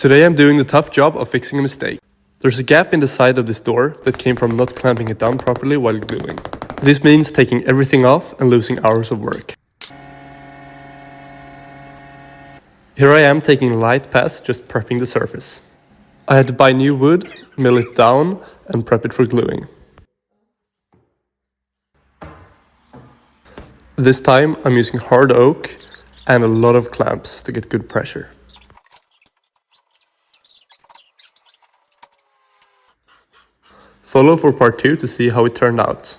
Today I'm doing the tough job of fixing a mistake. There's a gap in the side of this door that came from not clamping it down properly while gluing. This means taking everything off and losing hours of work. Here I am taking a light pass, just prepping the surface. I had to buy new wood, mill it down and prep it for gluing. This time I'm using hard oak and a lot of clamps to get good pressure. Follow for part 2 to see how it turned out.